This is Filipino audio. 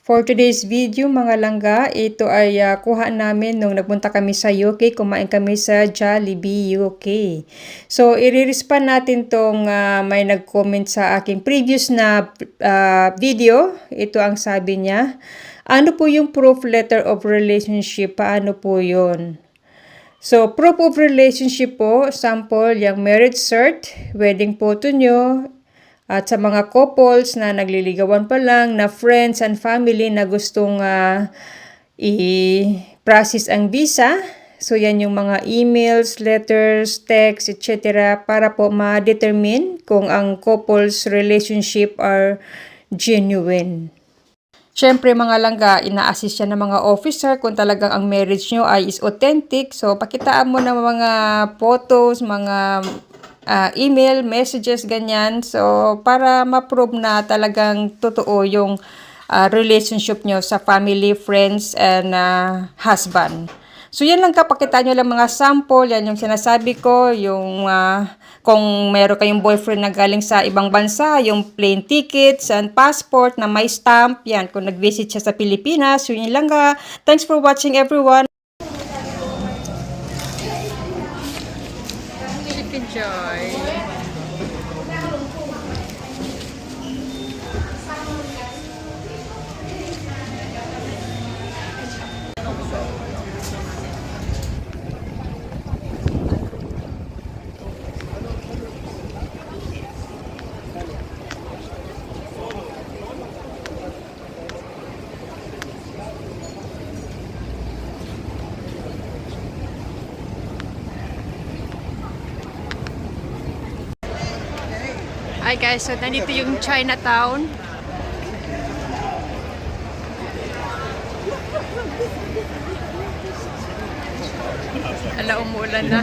For today's video mga langga, ito ay kuha namin nung nagpunta kami sa UK, kumain kami sa Jollibee UK. So, i-respond natin tong may nag-comment sa aking previous na video. Ito ang sabi niya. Ano po yung proof letter of relationship? Paano po yun? So, proof of relationship po, sample, yung marriage cert, wedding photo nyo, at sa mga couples na nagliligawan pa lang, na friends and family na gustong i-process ang visa. So, yan yung mga emails, letters, texts, etc. para po ma-determine kung ang couples relationship are genuine. Siyempre mga langga, ina-assist siya ng mga officer kung talagang ang marriage nyo ay is authentic. So, pakitaan mo ng mga photos, mga email, messages, ganyan. So, para ma-prove na talagang totoo yung relationship nyo sa family, friends, and husband. So, yan lang kapakita nyo lang mga sample. Yan yung sinasabi ko, yung kung meron kayong boyfriend na galing sa ibang bansa, yung plane tickets and passport na may stamp. Yan, kung nag-visit siya sa Pilipinas. Yun lang nga. Thanks for watching everyone. Chicken Joy. Hi guys, so nandito yung Chinatown. Ala, umuulan na.